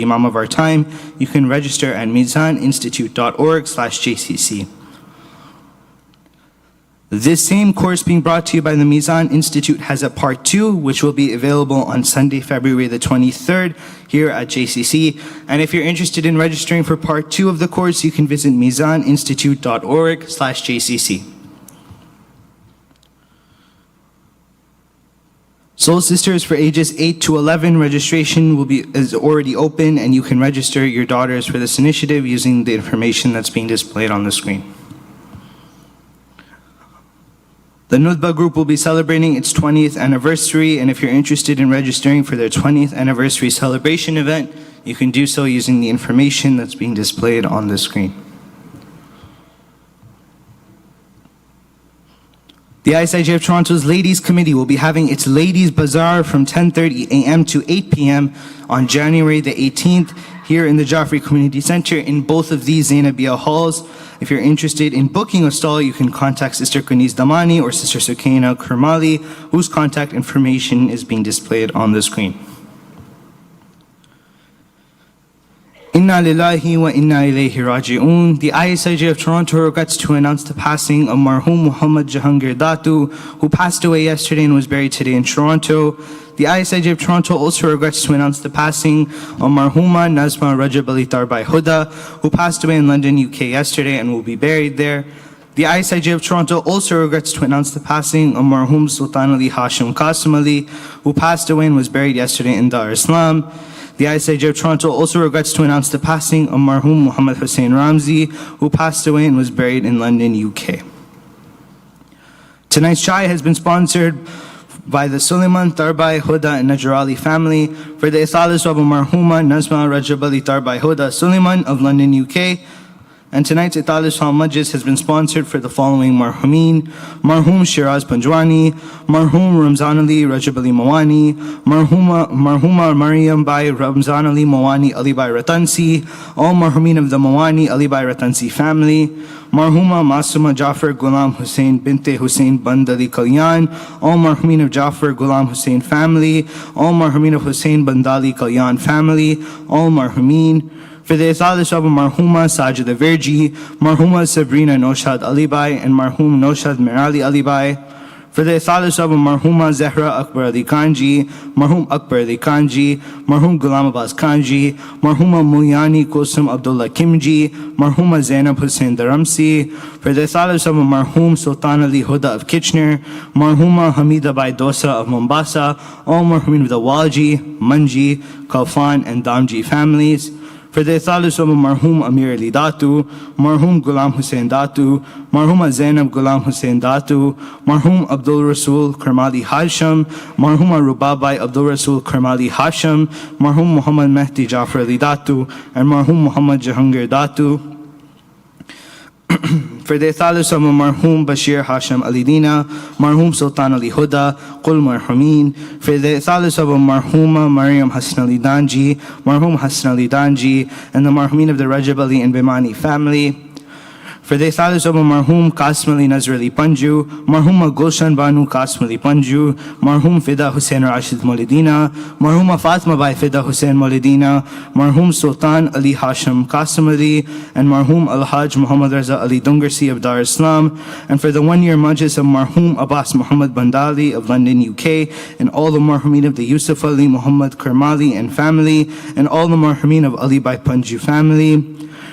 Imam of our time, you can register at mizaninstitute.org/JCC. This same course being brought to you by the Mizan Institute has a part 2, which will be available on Sunday, February the 23rd here at JCC. And if you're interested in registering for part 2 of the course, you can visit mizaninstitute.org/JCC. Soul Sisters for ages 8 to 11 registration is already open, and you can register your daughters for this initiative using the information that's being displayed on the screen. The Nudba group will be celebrating its 20th anniversary, and if you're interested in registering for their 20th anniversary celebration event, you can do so using the information that's being displayed on the screen. The ISIJ of Toronto's Ladies Committee will be having its Ladies Bazaar from 10:30 a.m. to 8 p.m. on January the 18th here in the Jaffari Community Center in both of these Zainabia halls. If you're interested in booking a stall, you can contact Sister Kuniz Damani or Sister Sukaina Kurmali, whose contact information is being displayed on the screen. Inna lillahi wa inna ilayhi raji'un. The ISIJ of Toronto regrets to announce the passing of Marhum Muhammad Jahangir Datu, who passed away yesterday and was buried today in Toronto. The ISIJ of Toronto also regrets to announce the passing of Marhuma Nazma Rajab Ali Tarbai Huda, who passed away in London, UK yesterday and will be buried there. The ISIJ of Toronto also regrets to announce the passing of Marhum Sultan Ali Hashim Qasim Ali, who passed away and was buried yesterday in Dar Islam. The ISIJ of Toronto also regrets to announce the passing of Marhum Muhammad Hussain Ramzi, who passed away and was buried in London, UK. Tonight's chai has been sponsored by the Suleiman Tarbai Huda and Najrali family for the Ithalis of Marhuma Nazma Rajab Ali Tarbai Huda Suleiman of London, UK. And tonight's Italis Hall Majlis has been sponsored for the following Marhumin: Marhum Shiraz Panjwani, Marhum Ramzan Ali Rajab Ali Mawani, Marhuma Mariam Bai Ramzan Ali Mawani Ali Bai Ratansi, all Marhumin of the Mawani Ali Bai Ratansi family, Marhuma Masuma Jafar Ghulam Hussain Binte Hussain Bandali Kalyan, all Marhumin of Jafar Ghulam Hussain family, all Marhumin of Hussain Bandali Kalyan family, all Marhumin. For the Ithalis of Marhuma Sajida Verji, Marhuma Sabrina Noshad Alibai, and Marhum Noshad Mirali Alibai. For the Ithalis of Marhuma Zahra Akbar Ali Kanji, Marhum Akbar Ali Kanji, Marhum Ghulam Abbas Kanji, Marhuma Mulyani Kusum Abdullah Kimji, Marhuma Zainab Hussain Dharamsi. For the Ithalis of Marhum Sultan Ali Huda of Kitchener, Marhuma Hamida Bai Dosa of Mombasa, all Marhumin of the Walji, Manji, Kalfan, and Damji families. For the Ithalis of Marhum Amir Ali Datu, Marhum Ghulam Hussain Datu, Marhuma Zainab Ghulam Hussain Datu, Marhum Abdul Rasul Karmali Hasham, Marhuma Rubabai Abdul Rasul Karmali Hasham, Marhum Muhammad Mehdi Jafar Ali Datu, and Marhum Muhammad Jahangir Datu. For the Ithalis of Marhum Bashir Hasham Ali Dina, Marhum Sultan Ali Huda, Qul Marhumin. For the Ithalis of Marhuma Mariam Hassan Ali Danji, Marhum Hassan Ali Danji, and the Marhumin of the Rajab Ali and Bimani family. For the Ithalis of Marhum Qasim Ali Nazr Ali Panju, Marhuma Gulshan Banu Qasim Ali Panju, Marhum Fida Hussain Rashid Molidina, Marhuma Fatima Bai Fida Hussain Molidina, Marhum Sultan Ali Hashim Qasim Ali, and Marhum Al-Hajj Muhammad Raza Ali Dungarsi of Dar Islam. And for the 1-year Majlis of Marhum Abbas Muhammad Bandali of London, UK, and all the Marhumin of the Yusuf Ali Muhammad Karmali and family, and all the Marhumin of Ali Bai Panju family.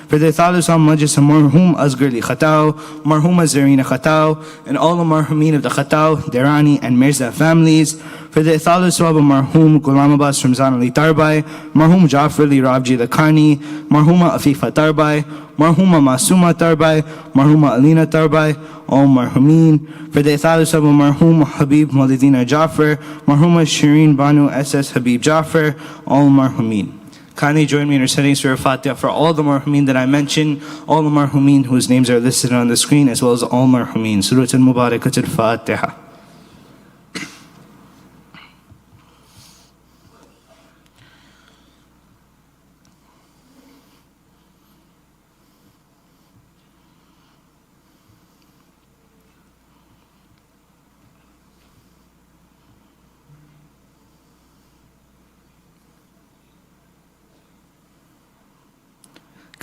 For the Ithalis of Majlis of Marhum Asghar Ali Khatao, Marhuma Zarina Khatao, and all the Marhumin of the Khatao, Derani, and Mirza families. For the Ithalis of Marhum Ghulam Abbas Ramzan Ali Tarbai, Marhum Jafar Ali Rabji Lakhani, Marhuma Afifa Tarbai, Marhuma Masuma Tarbai, Marhuma Alina Tarbai, all Marhumin. For the Ithalis of Marhum Habib Maulidina Jafar, Marhuma Shireen Banu SS Habib Jafar, all Marhumin. Kindly join me in reciting Surah Fatiha for all the Marhumin that I mentioned, all the Marhumin whose names are listed on the screen, as well as all Marhumin. Surah Al-Mubarakat Al-Fatiha.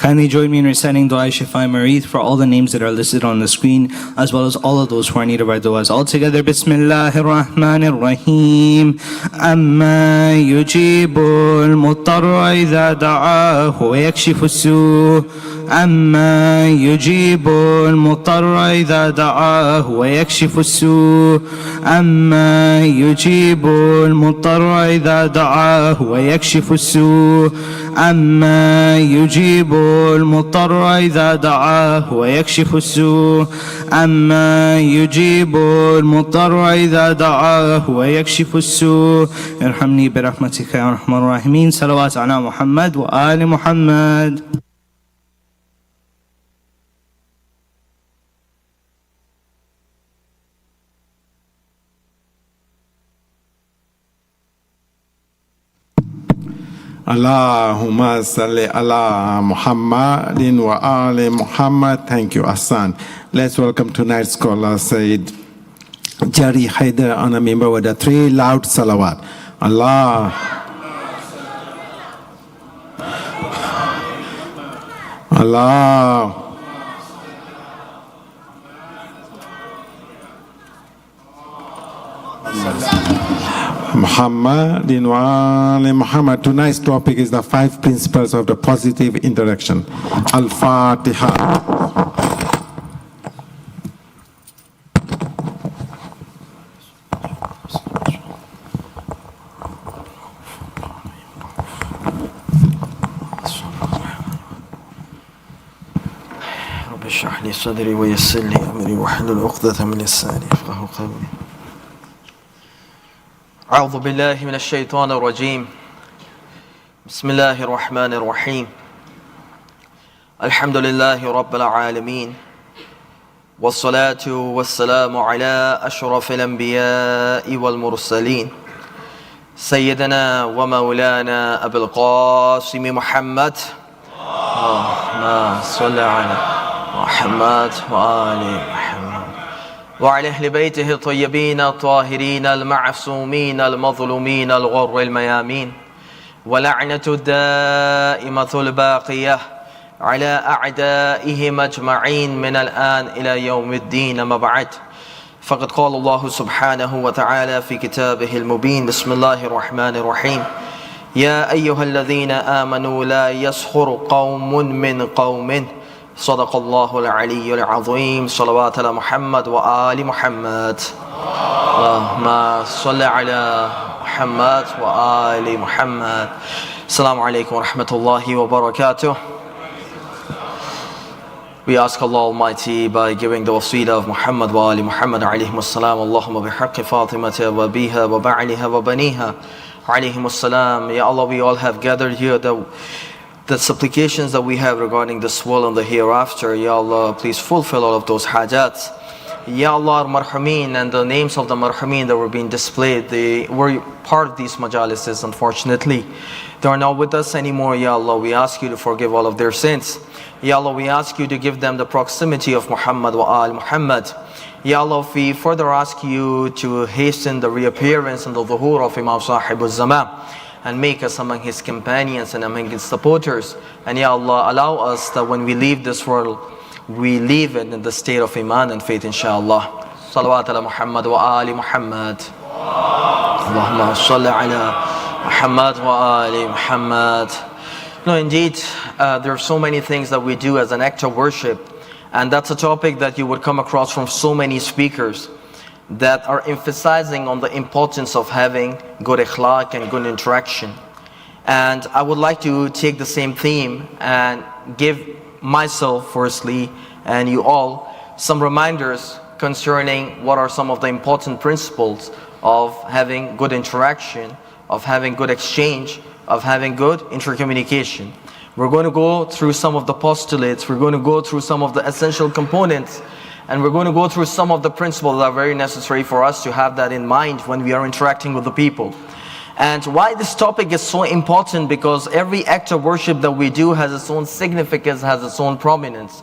Kindly join me in reciting Dua Shifa Marith for all the names that are listed on the screen, as well as all of those who are in need of our du'as. All together, Bismillahir Rahmanir Rahim. Amma yujibul mutarra idha da'ahu wa yakshifu su. Amma yujibul mutarra idha da'ahu wa yakshifu su. Amma yujibul mutarra idha da'ahu wa yakshifu su. Amma yujibul mutarra idha da'ahu wa yakshifu su. Amma yujibul mutarra idha da'ahu wa yakshifu su. Irhamni bi rahmatika ya arhamar rahimin. Salawat ala Muhammad wa ali Muhammad. Allahumma salli ala Muhammadin wa ali Muhammad. Thank you, Hassan. Let's welcome tonight's scholar, Syed Jarry Haider, on a member with the 3 loud salawat. Allah. Allah. Muhammadin wa ali Muhammad. Tonight's topic is the 5 principles of the positive interaction. Al-Fatiha. رب اشرح لي صدري ويسر لي أمري واحلل عقدة من لساني يفقهوا قولي. أعوذ بالله من الشيطان الرجيم. بسم الله الرحمن الرحيم. الحمد لله رب العالمين، والصلاة والسلام على أشرف الأنبياء والمرسلين، سيدنا ومولانا أبي القاسم محمد. اللهم صل على محمد وآل محمد وعلى أهل بيته الطيبين الطاهرين المعصومين المظلومين الغر الميامين، ولعنة الدائمة الباقية على أعدائهم أجمعين من الآن إلى يوم الدين. أما بعد، فقد قال الله سبحانه وتعالى في كتابه المبين. بسم الله الرحمن الرحيم. يا أيها الذين آمنوا لا يسخر قوم من قوم. صدق الله العلي العظيم. صلوات على محمد وآل محمد. اللهم صل على محمد وآل محمد. السلام عليكم ورحمة الله وبركاته. We ask Allah Almighty by giving the wasila of Muhammad wa ali Muhammad alayhim as-salam. Allahumma bihaqqi Fatimata wa biha wa ba'liha wa baniha alayhim as-salam. Ya Allah, we all have gathered here the supplications that we have regarding this world and the hereafter. Ya Allah, please fulfill all of those hajats. Ya Allah, marhameen, and the names of the marhameen that were being displayed, they were part of these majalises. Unfortunately, they are not with us anymore. Ya Allah, we ask you to forgive all of their sins. Ya Allah, we ask you to give them the proximity of Muhammad wa al Muhammad. Ya Allah, we further ask you to hasten the reappearance and the dhuhur of Imam Sahib al-Zaman, and make us among his companions and among his supporters. And Ya Allah, allow us that when we leave this world, we leave it in the state of iman and faith, inshaAllah. Salawat ala Muhammad wa ali Muhammad. Allahumma salli ala Muhammad wa ali Muhammad. No, indeed, there are so many things that we do as an act of worship, and that's a topic that you would come across from so many speakers that are emphasizing on the importance of having good akhlaq and good interaction. And I would like to take the same theme and give myself firstly, and you all, some reminders concerning what are some of the important principles of having good interaction, of having good exchange, of having good intercommunication. We're going to go through some of the postulates, we're going to go through some of the essential components, and we're going to go through some of the principles that are very necessary for us to have that in mind when we are interacting with the people. And why this topic is so important, because every act of worship that we do has its own significance, has its own prominence.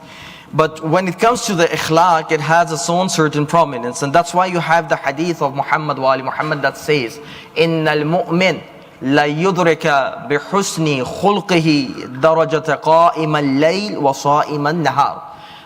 But when it comes to the ikhlaq, it has its own certain prominence. And that's why you have the hadith of Muhammad wa ali Muhammad that says, إِنَّ الْمُؤْمِنِ لا يدرك بحسن خلقه درجة قائم الليل وصائم النهار.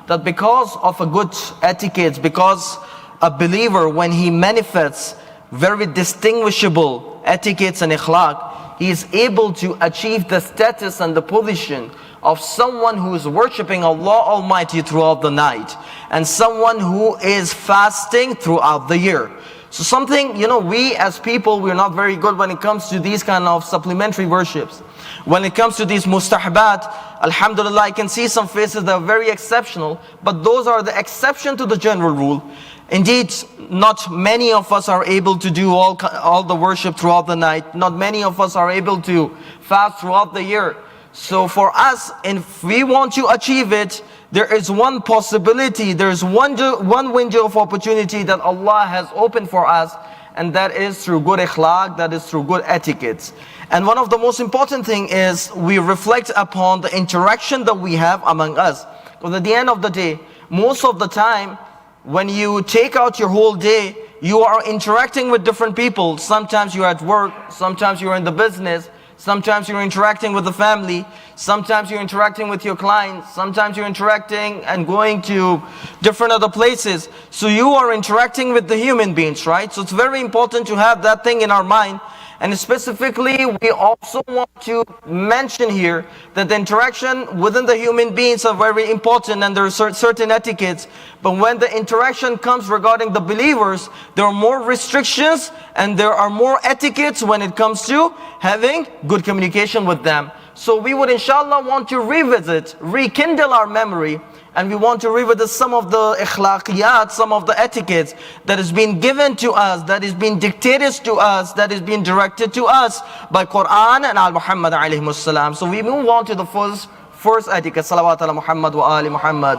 That because of a good etiquette, because a believer, when he manifests very distinguishable etiquettes and akhlaq, he is able to achieve the status and the position of someone who is worshipping Allah Almighty throughout the night, and someone who is fasting throughout the year. So something, we as people, we're not very good when it comes to these kind of supplementary worships. When it comes to these mustahabat, alhamdulillah, I can see some faces that are very exceptional, but those are the exception to the general rule. Indeed, not many of us are able to do all the worship throughout the night. Not many of us are able to fast throughout the year. So for us, if we want to achieve it, there is one possibility, there is one window of opportunity that Allah has opened for us, and that is through good akhlaq, that is through good etiquettes. And one of the most important thing is we reflect upon the interaction that we have among us. Because at the end of the day, most of the time, when you take out your whole day, you are interacting with different people. Sometimes you're at work, sometimes you're in the business, sometimes you're interacting with the family, sometimes you're interacting with your clients, sometimes you're interacting and going to different other places. So you are interacting with the human beings, right? So it's very important to have that thing in our mind. And specifically, we also want to mention here that the interaction within the human beings are very important, and there are certain etiquettes. But when the interaction comes regarding the believers, there are more restrictions and there are more etiquettes when it comes to having good communication with them. So we would inshallah want to rekindle our memory, and we want to revisit some of the ikhlaqiyat, some of the etiquettes that has been given to us, that is being dictated to us, that is being directed to us by Quran and Al-Muhammad alayhi salam. So we move on to the first etiquette. Salawat ala Muhammad wa ali Muhammad.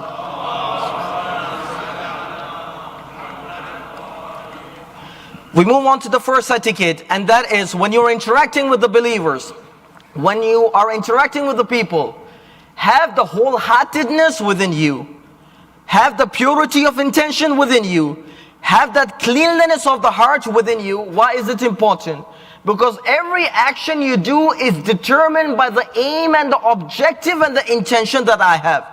We move on to the first etiquette, and that is when you're interacting with the believers, when you are interacting with the people, have the wholeheartedness within you, have the purity of intention within you, have that cleanliness of the heart within you. Why is it important? Because every action you do is determined by the aim and the objective and the intention that I have.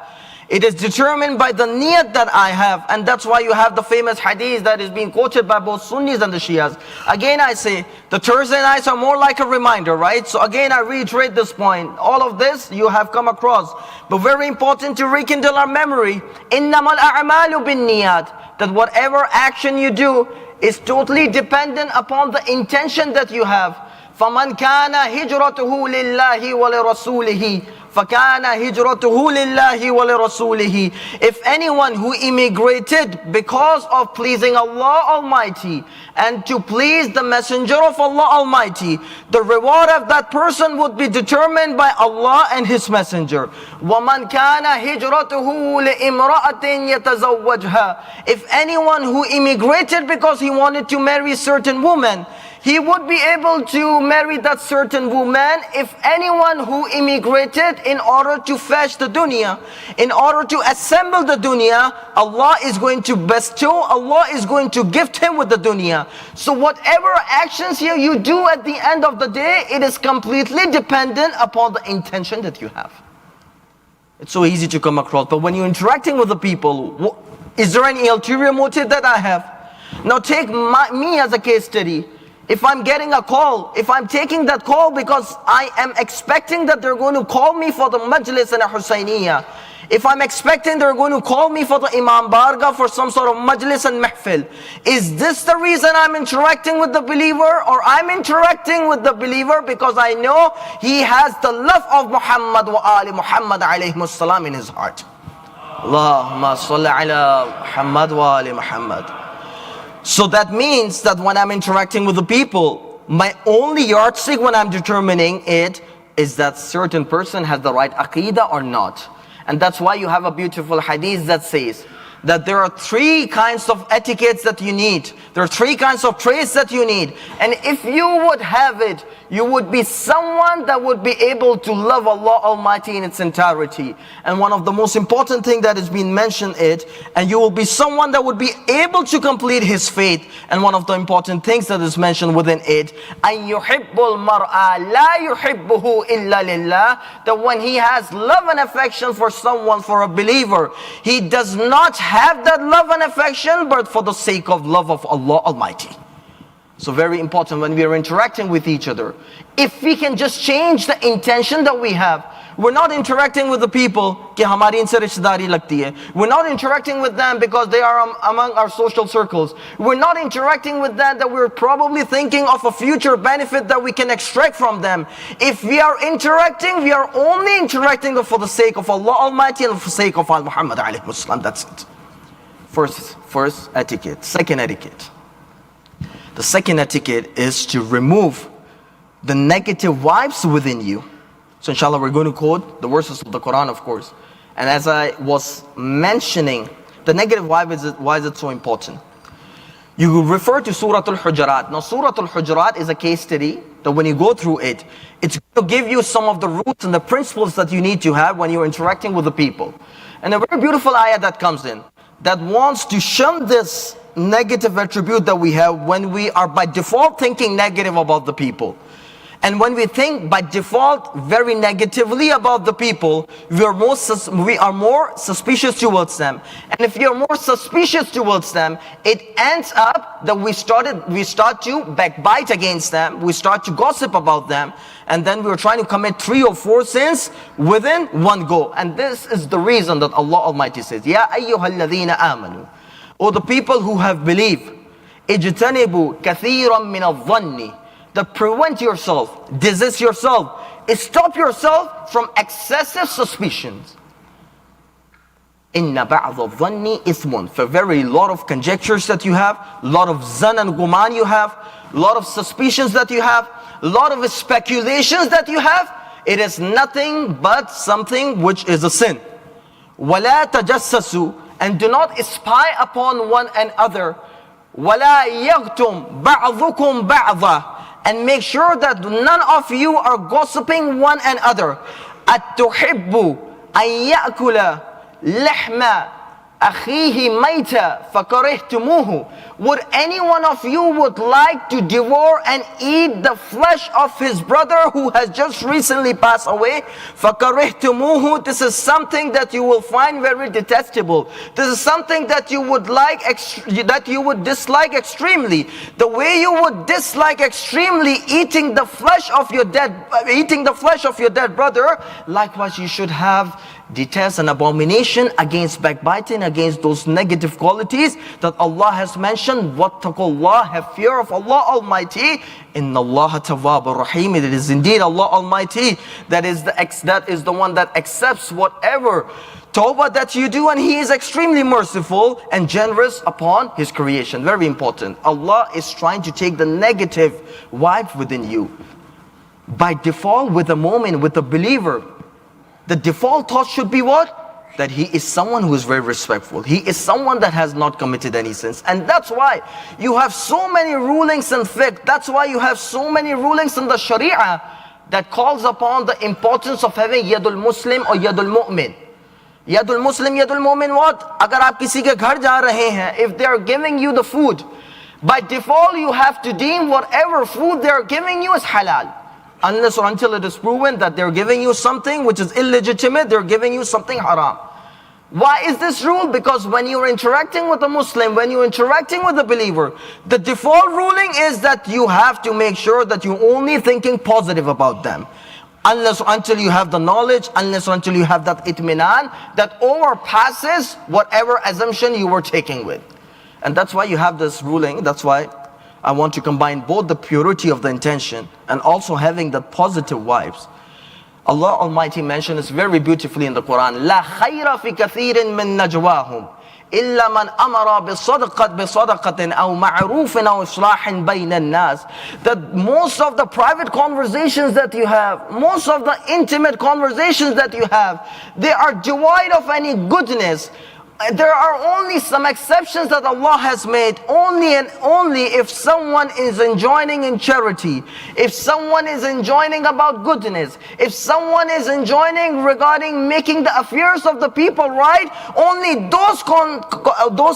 It is determined by the niyat that I have, and that's why you have the famous hadith that is being quoted by both Sunnis and the Shias. Again, I say, the Thursday nights are more like a reminder, right? So again, I reiterate this point. All of this you have come across, but very important to rekindle our memory. إِنَّمَا الْأَعْمَالُ بِالنِّيَّاتِ. That whatever action you do is totally dependent upon the intention that you have. فَمَنْ كَانَ هِجْرَتُهُ لِلَّهِ وَلِرَسُولِهِ فَكَانَ هِجْرَتُهُ لِلَّهِ وَلِرَسُولِهِ. If anyone who immigrated because of pleasing Allah Almighty and to please the Messenger of Allah Almighty, the reward of that person would be determined by Allah and His Messenger. وَمَنْ كَانَ هِجْرَتُهُ لِإِمْرَأَةٍ يَتَزَوَّجْهَا. If anyone who immigrated because he wanted to marry a certain woman, he would be able to marry that certain woman. If anyone who immigrated in order to fetch the dunya, in order to assemble the dunya, Allah is going to bestow, Allah is going to gift him with the dunya. So whatever actions here you do at the end of the day, it is completely dependent upon the intention that you have. It's so easy to come across, but when you're interacting with the people, is there any ulterior motive that I have? Now take me as a case study. If I'm getting a call, if I'm taking that call because I am expecting that they're going to call me for the majlis and a Husayniyah, if I'm expecting they're going to call me for the Imam Barga for some sort of majlis and mahfil, is this the reason I'm interacting with the believer? Or I'm interacting with the believer because I know he has the love of Muhammad wa ali Muhammad alayhi salam in his heart? Allahumma salli ala Muhammad wa ali Muhammad. So that means that when I'm interacting with the people, my only yardstick when I'm determining it is that certain person has the right aqidah or not. And that's why you have a beautiful hadith that says that there are 3 kinds of etiquettes that you need. There are 3 kinds of traits that you need. And if you would have it, you would be someone that would be able to love Allah Almighty in its entirety. And one of the most important thing that is being mentioned is, and you will be someone that would be able to complete his faith. And one of the important things that is mentioned within it, أَن يُحِبُّ الْمَرْأَ لَا يُحِبُّهُ إِلَّا لِلَّهِ, that when he has love and affection for someone, for a believer, he does not have that love and affection but for the sake of love of Allah Almighty. So very important when we are interacting with each other. If we can just change the intention that we have, we're not interacting with the people कि हमारी इनसे रिश्तेदारी लगती है. We're not interacting with them because they are among our social circles. We're not interacting with them that we're probably thinking of a future benefit that we can extract from them. If we are interacting, we are only interacting for the sake of Allah Almighty and for the sake of Muhammad alayhi wasallam. That's it. First etiquette. Second etiquette. The second etiquette is to remove the negative vibes within you. So inshallah we're going to quote the verses of the Quran, of course. And as I was mentioning, the negative vibe, why is it so important? You refer to Surah Al-Hujurat. Now Surah Al-Hujurat is a case study that when you go through it, it's going to give you some of the roots and the principles that you need to have when you're interacting with the people. And a very beautiful ayah that comes in, that wants to shun this negative attribute that we have when we are by default thinking negative about the people. And when we think by default very negatively about the people, we are more suspicious towards them. And if we are more suspicious towards them, it ends up that we start to backbite against them, we start to gossip about them, and then we're trying to commit 3 or 4 sins within one go. And this is the reason that Allah Almighty says, Ya ayyuhalladhina amanu, O the people who have believed, ijtanibu kathiran min al-dhanni, that prevent yourself, desist yourself, stop yourself from excessive suspicions. Inna ba'd al-dhanni ithmun, for very lot of conjectures that you have, lot of zan and guman you have, lot of suspicions that you have, lot of speculations that you have, it is nothing but something which is a sin. وَلَا تَجَسَّسُوا, and do not spy upon one another. وَلَا يَغْتُمْ بَعْضُكُمْ بَعْضًا, and make sure that none of you are gossiping one another. أَتُحِبُّ أَن يَأْكُلَ لَحْمَ أَخِيهِ مَيْتًا فَكَرِهْتُمُوهُ, would any one of you would like to devour and eat the flesh of his brother who has just recently passed away? فَكَرِهْتُمُوهُ, this is something that you will find very detestable. This is something that you would dislike extremely. The way you would dislike extremely eating the flesh of your dead brother, likewise you should have detest and abomination against backbiting, against those negative qualities that Allah has mentioned. Wattaqullah, have fear of Allah Almighty. Inna Allah tawwabur rahim. It is indeed Allah Almighty that is the one that accepts whatever tawbah that you do, and He is extremely merciful and generous upon His creation. Very important. Allah is trying to take the negative vibe within you. By default, with a moment, with a believer, the default thought should be what? That he is someone who is very respectful. He is someone that has not committed any sins. And that's why you have so many rulings in fiqh. That's why you have so many rulings in the sharia that calls upon the importance of having yadul muslim or yadul mu'min. Yadul muslim, yadul mu'min what? Agar aap kisi ke ghar ja rahe hain, if they are giving you the food, by default you have to deem whatever food they are giving you is halal. Unless or until it is proven that they're giving you something which is illegitimate, they're giving you something haram. Why is this rule? Because when you're interacting with a Muslim, when you're interacting with a believer, the default ruling is that you have to make sure that you're only thinking positive about them. Unless or until you have the knowledge, unless or until you have that itminan that overpasses whatever assumption you were taking with. And that's why you have this ruling. That's why I want to combine both the purity of the intention and also having the positive vibes. Allah Almighty mentioned this very beautifully in the Quran. لا خير في كثير من نجواهم إلا من أمر بصدقة أو معروف أو إصلاح بين الناس. That most of the private conversations that you have, most of the intimate conversations that you have, they are devoid of any goodness There are only some exceptions that Allah has made, only and only if someone is enjoining in charity, if someone is enjoining about goodness, if someone is enjoining regarding making the affairs of the people right, only those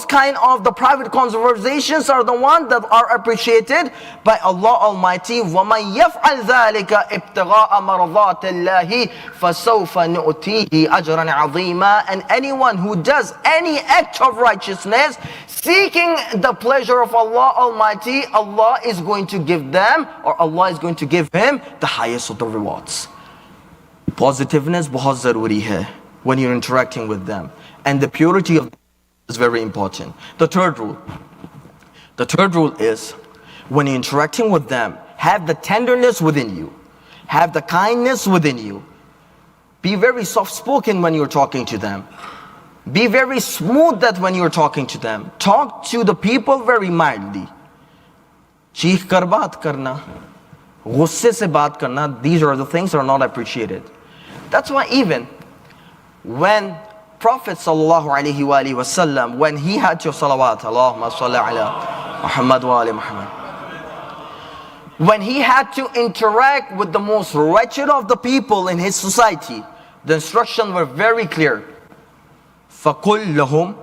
kind of the private conversations are the ones that are appreciated by Allah Almighty. وَمَنْ يَفْعَلْ ذَلِكَ ابْتِغَاءَ مَرْضَاتِ اللَّهِ فَسَوْفَ نُؤْتِيهِ أَجْرًا عَظِيمًا. And anyone who does any act of righteousness seeking the pleasure of Allah Almighty, Allah is going to give them, or Allah is going to give him the highest of the rewards. Positiveness बहुत ज़रूरी है when you're interacting with them, and the purity of is very important. The third rule is, when you're interacting with them, have the tenderness within you, have the kindness within you. Be very soft-spoken when you're talking to them. Be very smooth that when you're talking to them. Talk to the people very mildly. चीख कर बात करना, गुस्से से बात करना, these are the things that are not appreciated. That's why even when Prophet sallallahu alaihi wasallam, when he had to salawat, Allahumma salli ala Muhammad wa ali Muhammad, when he had to interact with the most wretched of the people in his society, the instructions were very clear. فَقُلْ لَهُمْ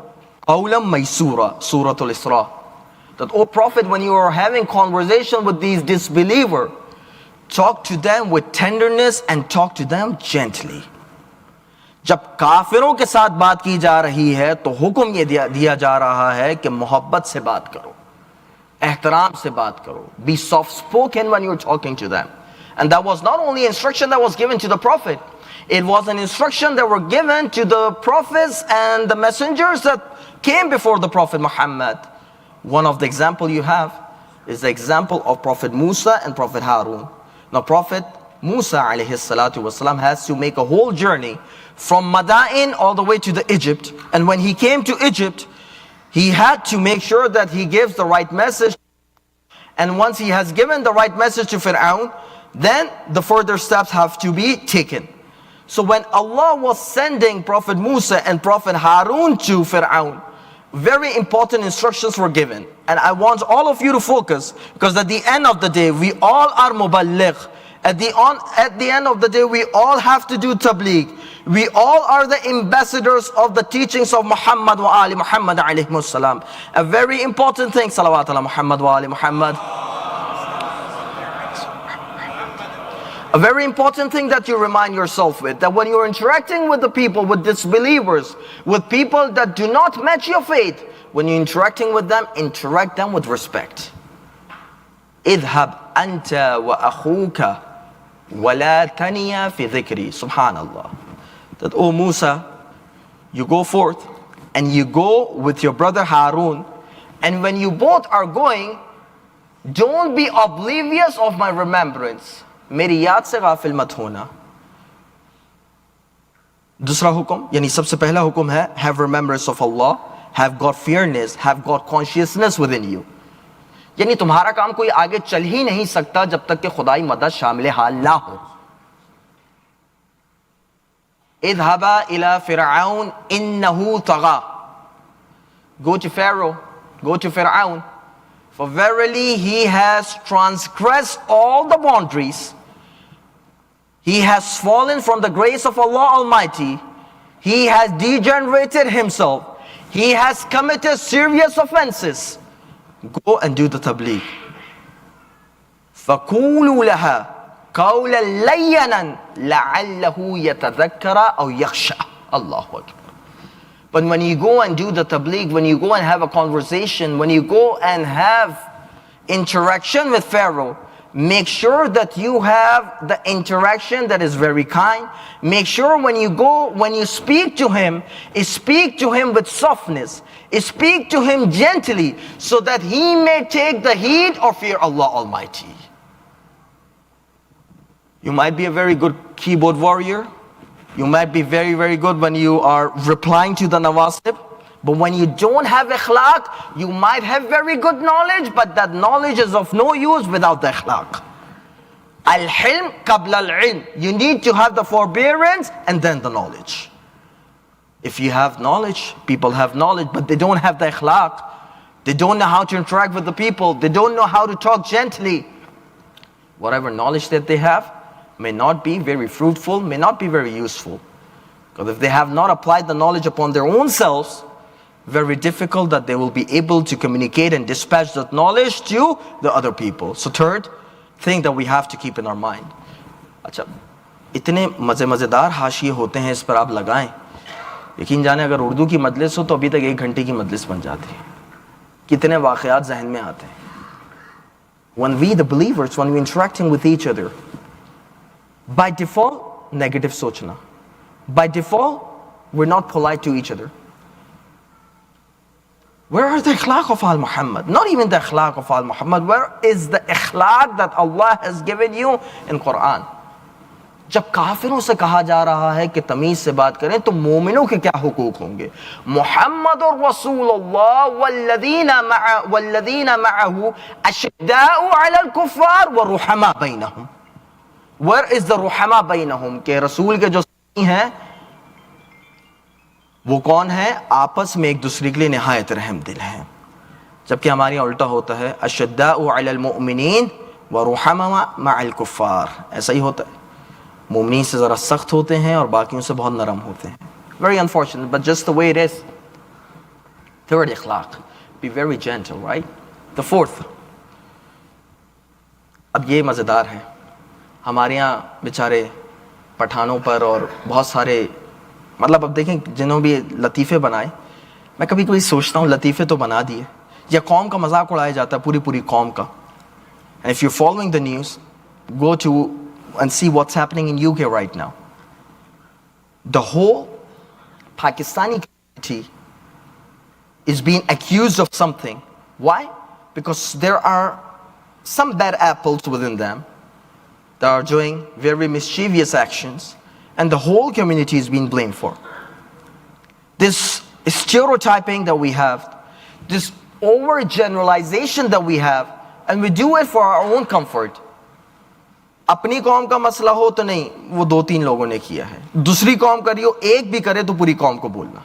قَوْلًا مَيْسُورًا, Surah Al-Isra. That, O Prophet, when you are having conversation with these disbelievers, talk to them with tenderness and talk to them gently. जब काफिरों के साथ बात की जा रही है तो हुक्म ये दिया जा रहा है कि मोहब्बत से बात करो, एहतराम से बात करो. Be soft spoken when you're talking to them. And that was not only instruction that was given to the Prophet, it was an instruction that were given to the prophets and the messengers that came before the Prophet Muhammad. One of the example you have is the example of Prophet Musa and Prophet Harun. Now Prophet Musa alayhi salatu wasalam has to make a whole journey from Madain all the way to the Egypt. And when he came to Egypt, he had to make sure that he gives the right message. And once he has given the right message to Fir'aun, then the further steps have to be taken. So when Allah was sending Prophet Musa and Prophet Harun to Fir'aun, very important instructions were given. And I want all of you to focus, because at the end of the day, we all are muballigh. At the end of the day, we all have to do tabligh. We all are the ambassadors of the teachings of Muhammad wa ali Muhammad alayhi salam. A very important thing, salawat ala Muhammad wa ali Muhammad. A very important thing that you remind yourself with, that when you're interacting with the people, with disbelievers, with people that do not match your faith, when you're interacting with them, interact them with respect. اذهب أنت وأخوك ولا تنيا في ذكري. Subhanallah. That, oh Musa, you go forth and you go with your brother Harun, and when you both are going, don't be oblivious of my remembrance. मेरी याद से गाफिल मत होना. दूसरा हुक्म, यानी सबसे पहला हुक्म है, have remembrance of Allah, have God fearness, have God consciousness within you. यानी तुम्हारा काम कोई आगे चल ही नहीं सकता जब तक कि खुदाई मदद शामिल हाल ना हो. اذهبا إلى فرعون إنه طغى. Go to Pharaoh, go to Fir'aun, for verily he has transgressed all the boundaries. He has fallen from the grace of Allah Almighty. He has degenerated himself. He has committed serious offenses. Go and do the tabligh. فَقُولُوا لَهَا قَوْلًا لَيَّنًا لَعَلَّهُ يَتَذَكَّرَ أَوْ يَخْشَى. Allahu Akbar. But when you go and do the tabligh, when you go and have a conversation, when you go and have interaction with Pharaoh, make sure that you have the interaction that is very kind. Make sure when you speak to him with softness. Speak to him gently, so that he may take the heed or fear Allah Almighty. You might be a very good keyboard warrior. You might be very, very good when you are replying to the nawasib. But when you don't have ikhlaq, you might have very good knowledge, but that knowledge is of no use without the ikhlaq. Al-hilm qabla al-ilm. You need to have the forbearance and then the knowledge. If you have knowledge, people have knowledge, but they don't have the akhlaq. They don't know how to interact with the people. They don't know how to talk gently. Whatever knowledge that they have may not be very fruitful, may not be very useful. Because if they have not applied the knowledge upon their own selves, very difficult that they will be able to communicate and dispatch that knowledge to the other people. So third thing that we have to keep in our mind. अच्छा, इतने मज़ेदार हाशिए होते हैं, इस पर आप लगाएं, यकीन जाने अगर उर्दू की मजलिस हो तो अभी तक 1 घंटे की मजलिस बन जाती है. कितने वाक़यात ज़हन में आते हैं. When we the believers, when we interacting with each other, by default negative सोचना, by default we're not polite to each other. Where are the akhlaq of Al Muhammad? Not even the akhlaq of Al Muhammad. Where is the akhlaq that Allah has given you in Quran? जब काफिरों से कहा जा रहा है कि तमीज से बात करें तो मोमिनों के क्या हुकूक होंगे. मुहम्मदुर रसूलुल्लाह वल्लज़ीना मअहु अशद्दाउ अलल कुफ़ार व Ruhma बैनहुम. Where is the Ruhma बैनहुम? के रसूल के जो साथी हैं वो कौन है? आपस में एक दूसरे के लिए निहायत रहम दिल हैं. जबकि हमारे यहाँ उल्टा होता है, अशद्दाउ अलल मुअमिनीन व रुहमा मअल कुफ़ार. ऐसा ही होता है, मोमिनीन से ज़रा सख्त होते हैं और बाकियों से बहुत नरम होते हैं. Very unfortunate, but just the way it is. Third ikhlaq, be very gentle, right? The fourth, अब ये मज़ेदार है, हमारे यहाँ बेचारे पठानों पर और बहुत सारे, मतलब अब देखें जिन्होंने भी लतीफ़े बनाए, मैं कभी कभी सोचता हूँ लतीफ़े तो बना दिए, या कौम का मजाक उड़ाया जाता है, पूरी कौम का. And if you're following the news, go to and see what's happening in UK right now. The whole Pakistani community is being accused of something. Why? Because there are some bad apples within them that are doing very mischievous actions, and the whole community is being blamed for. This stereotyping that we have, this overgeneralization that we have, and we do it for our own comfort. अपनी कौम का मसला हो तो नहीं, वो 2-3 लोगों ने किया है. दूसरी कौम करियो, एक भी करे तो पूरी कौम को बोलना,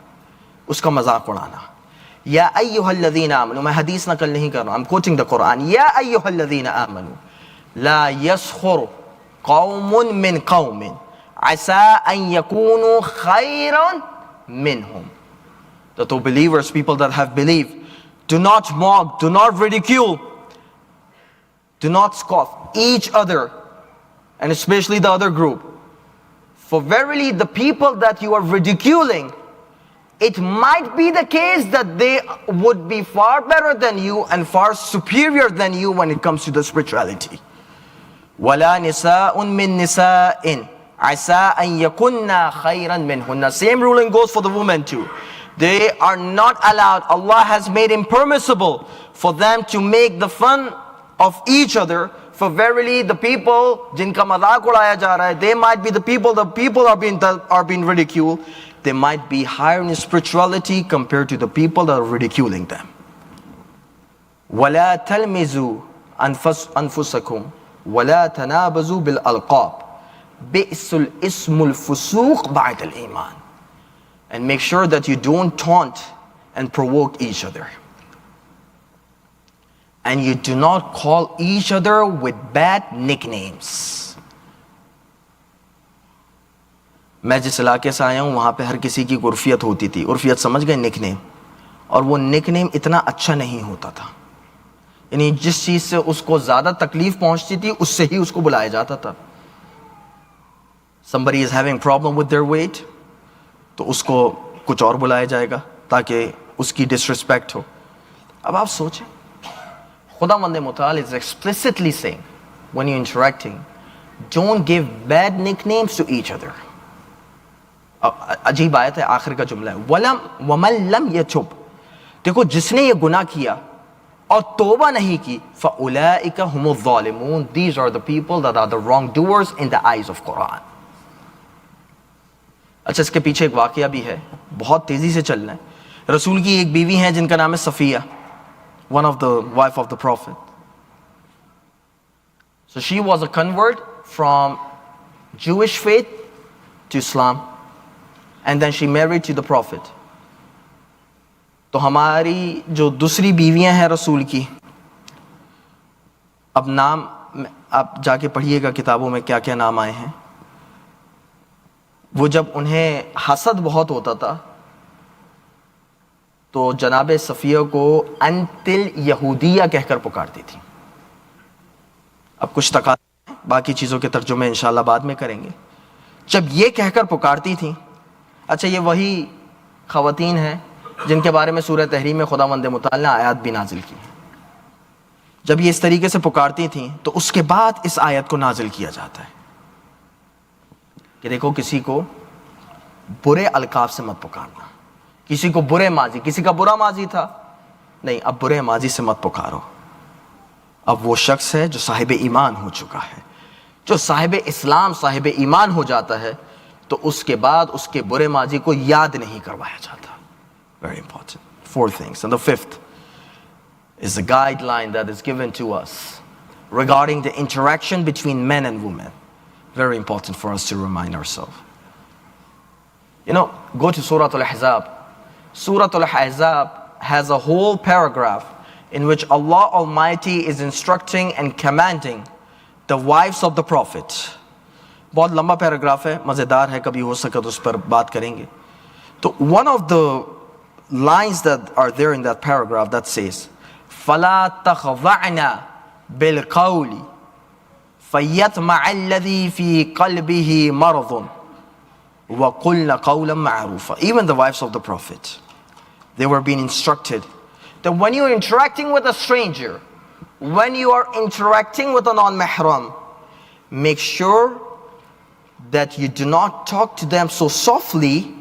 उसका मजाक उड़ाना. या अय्युहल्लज़ीना आमनू, मैं हदीस नकल नहीं कर रहा हूं, I'm quoting the Quran. या अय्युहल्लज़ीना आमनू ला यस्खुर कौमुन मिन कौमिन असा अन यकूनु खैरन मिनहुम. That the believers, people that have believed, do not mock, do not ridicule, do not scoff each other, and especially the other group. For verily the people that you are ridiculing, it might be the case that they would be far better than you and far superior than you when it comes to the spirituality. وَلَا نِسَاءٌ مِّن نِسَاءٍ عَسَىٰ أَن يَكُنَّا خَيْرًا مِّنْهُنَّ. Same ruling goes for the women too. They are not allowed, Allah has made impermissible for them to make the fun of each other. For verily the people जिनका मजाक उड़ाया जा रहा है, they might be the people are being ridiculed, they might be higher in spirituality compared to the people that are ridiculing them. وَلَا تَلْمِزُوا أَنفُسَكُمْ وَلَا تَنَابَزُوا بِالْأَلْقَابِ بِئْسُ الْإِسْمُ الْفُسُوقُ بَعْدَ الْإِيمَانِ. And make sure that you don't taunt and provoke each other. And you do not call each other with bad nicknames. मैं जिस इलाके से आया हूँ वहाँ पे हर किसी की उर्फियत होती थी. उर्फियत समझ गए, निकनेम. और वो निकनेम इतना अच्छा नहीं होता था. यानी जिस चीज़ से उसको ज़्यादा तकलीफ पहुँचती थी उससे ही उसको बुलाया जाता था. Somebody is having problem with their weight, तो उसको कुछ और बुलाया जाएगा ताकि उसकी डिसरिस्पेक्ट हो. अब आप सोचें, खुदावंद मुताल is explicitly saying, when you're interacting, don't give bad nicknames to each other. अजीब आयत है, आखिर का जुमला है, वमन लम यतुब. देखो, जिसने ये गुनाह किया और तौबा नहीं की, फउलाइका हुमुज़ ज़ालिमून. These are the people that are the wrongdoers in the eyes of Quran. अच्छा, इसके पीछे एक वाकया भी है, बहुत तेजी से चलना है. रसूल की एक बीवी है जिनका नाम है Safia, one of the wife of the Prophet. So she was a convert from Jewish faith to Islam, and then she married to the Prophet. تو ہماری جو دوسری بیویاں ہیں رسول کی, اب نام آپ جا کے پڑھیے گا کتابوں میں کیا کیا نام آئے ہیں. وہ جب انہیں حسد بہت ہوتا تھا تو جناب صفیہ کو انتل یہودیہ کہہ کر پکارتی تھی. اب کچھ تقاضے باقی چیزوں کے ترجمے انشاءاللہ بعد میں کریں گے. جب یہ کہہ کر پکارتی تھیں, اچھا یہ وہی خواتین ہیں جن کے بارے میں سورہ تحریم میں خداوند متعال نے آیات بھی نازل کی. جب یہ اس طریقے سے پکارتی تھیں تو اس کے بعد اس آیت کو نازل کیا جاتا ہے کہ دیکھو کسی کو برے القاب سے مت پکارنا, کسی کو برے ماضی, کسی کا برا ماضی تھا نہیں, اب برے ماضی سے مت پکارو. اب وہ شخص ہے جو صاحب ایمان ہو چکا ہے, جو صاحب اسلام صاحب ایمان ہو جاتا ہے تو اس کے بعد اس کے برے ماضی کو یاد نہیں کروایا جاتا. Very important. 4 things. And the 5th is a guideline that is given to us regarding the interaction between men and women. Very important for us to remind ourselves. You know, go to Surah Al-Ahzab. Surah Al-Ahzab has a whole paragraph in which Allah Almighty is instructing and commanding the wives of the Prophet. بہت لمبا paragraph ہے, مزیدار ہے, کبھی ہو سکے تو اس پر بات کریں گے. تو one of the lines that are there in that paragraph that says فَلَا تَخْضَعْنَا بِالْقَوْلِ فَيَطْمَعَ الَّذِي فِي قَلْبِهِ مَرَضٌ وَقُلْنَ قَوْلًا مَعْرُوفًا. Even the wives of the Prophet, they were being instructed that when you are interacting with a stranger, when you are interacting with a non-mahram, make sure that you do not talk to them so softly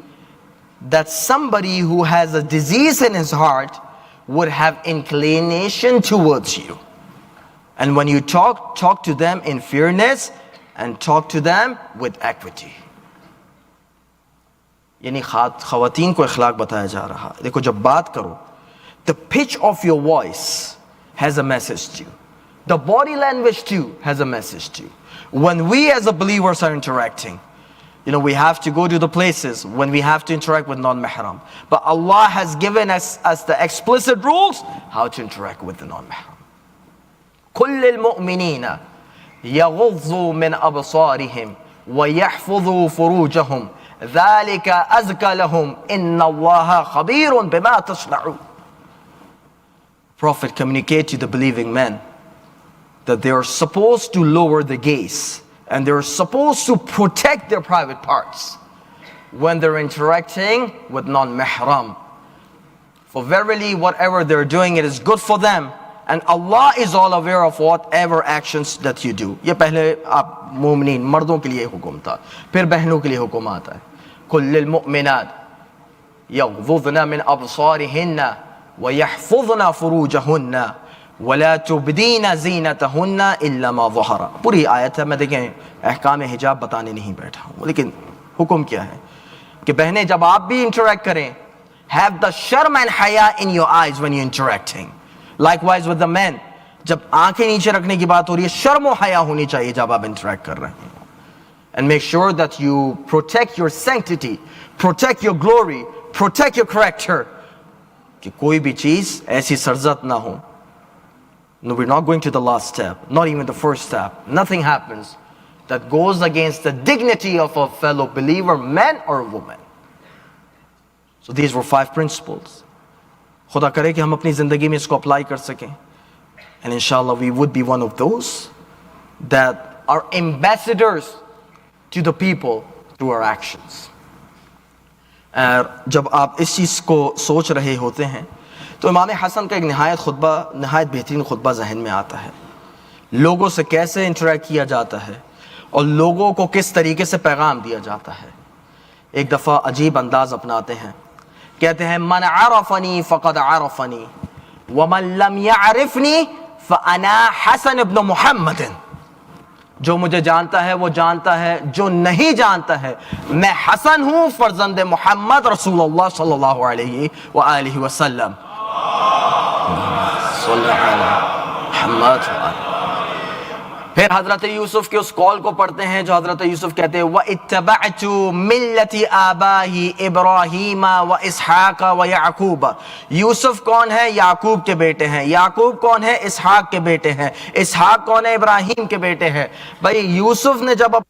that somebody who has a disease in his heart would have inclination towards you. And when you talk to them in fairness and talk to them with equity. یعنی خواتین کو اخلاق بتایا جا رہا. دیکھو جب بات کرو, the pitch of your voice has a message to you. The body language too has a message to you. When we as a believers are interacting, you know, we have to go to the places when we have to interact with non-mahram. But Allah has given us the explicit rules how to interact with the non-mahram. كل المؤمنين يغضوا من أبصارهم ويحفظوا فروجهم ذلك أزكى لهم إن الله خبير بما تصنعون. Prophet communicate to the believing men that they are supposed to lower the gaze and they're supposed to protect their private parts when they're interacting with non-mahram. For verily whatever they're doing, it is good for them, and Allah is all aware of whatever actions that you do. یہ پہلے آپ مومنین مردوں کے لیے حکم تھا, پھر بہنوں کے لیے حکم آتا ہے. كل المؤمنات يغضضن من أبصارهن ويحفظن فروجهن ولا تبدين زينتهن إلا ما ظهر. پوری آیت ہے, میں دیکھیں احکام حجاب بتانے نہیں بیٹھا ہوں, لیکن حکم کیا ہے کہ بہنیں جب آپ بھی انٹریکٹ کریں, have the sharm and haya in your eyes when you're interacting. Likewise with the men, جب آنکھیں نیچے رکھنے کی بات ہو رہی ہے, شرم و حیا ہونی چاہیے جب آپ انٹریکٹ کر رہے ہیں. And make sure that you protect your sanctity, protect your glory, protect your character. کہ کوئی بھی چیز ایسی سرزد نہ ہو. No, we're not going to the last step, not even the first step. Nothing happens that goes against the dignity of a fellow believer, man or woman. So these were 5 principles. خدا کرے کہ ہم اپنی زندگی میں اس کو apply کر سکیں. And inshallah we would be one of those that are ambassadors to the people through our actions. جب آپ اس چیز کو سوچ رہے ہوتے ہیں تو امام حسن کا ایک نہایت بہترین خطبہ ذہن میں آتا ہے. لوگوں سے کیسے انٹریکٹ کیا جاتا ہے اور لوگوں کو کس طریقے سے پیغام دیا جاتا ہے. ایک دفعہ عجیب انداز اپناتے ہیں, کہتے ہیں من عرفنی فقد عرفنی ومن لم يعرفنی فانا حسن ابن محمد. جو مجھے جانتا ہے وہ جانتا ہے, جو نہیں جانتا ہے میں حسن ہوں, فرزند محمد رسول اللہ صلی اللہ علیہ وآلہ وسلم. پھر حضرت یوسف کے اس قول کو پڑھتے ہیں جو حضرت یوسف کہتے ہیں وَاتَّبَعْتُ مِلَّةِ آبَائِهِ إِبْرَاهِيمَ وَإِسْحَاقَ وَيَعْقُوبَ. یوسف کون ہے؟ یعقوب کے بیٹے ہیں. یعقوب کون ہے؟ اسحاق کے بیٹے ہیں. اسحاق کون ہے؟ ابراہیم کے بیٹے ہیں. بھائی یوسف نے جب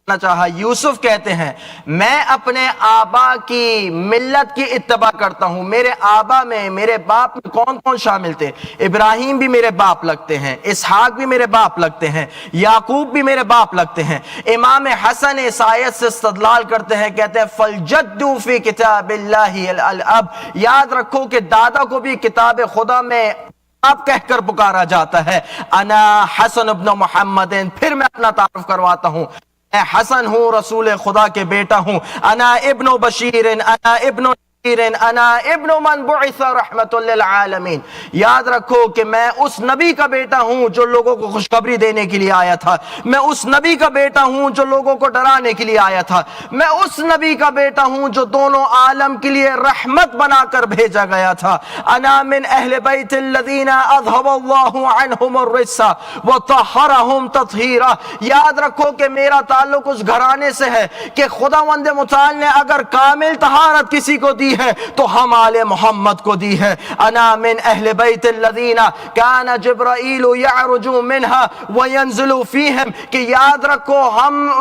چاہا، یوسف کہتے ہیں میں اپنے آبا کی ملت کی اتباع کرتا ہوں. میرے آبا میں، میرے باپ میں کون کون شامل تھے؟ ابراہیم بھی میرے باپ لگتے ہیں، اسحاق بھی میرے باپ لگتے ہیں، یعقوب بھی میرے باپ لگتے ہیں. امام حسن اس آیت سے استدلال کرتے ہیں، کہتے ہیں فَالْجَدُّ فِي كِتَابِ اللَّهِ الْأَبْ. یاد رکھو کہ دادا کو بھی کتاب خدا میں آپ کہہ کر پکارا جاتا ہے. انا حسن ابن محمد. پھر میں اپنا تعارف کرواتا ہوں، میں حسن ہوں، رسول خدا کے بیٹا ہوں. انا ابن بشیر، انا ابن انا ابن من بعث رحمت للعالمین. یاد رکھو کہ میں اس نبی کا بیٹا ہوں جو لوگوں کو خوشخبری دینے کے لیے آیا تھا. میں اس نبی کا بیٹا ہوں جو لوگوں کو ڈرانے کے لیے آیا تھا. میں اس نبی کا بیٹا ہوں جو دونوں عالم کے لیے رحمت بنا کر بھیجا گیا تھا. انا من اہل بیت الذین اذهب اللہ عنہم الرجس وطہرہم تطہیرا. یاد رکھو کہ میرا تعلق اس گھرانے سے ہے کہ خداوند متعال نے اگر کامل طہارت کسی کو دی ہے تو ہم آل محمد کو دی ہے. انا من اہل بیت الذین کان جبرائیل یعرج منها وینزل فیہم. کہ یاد رکھو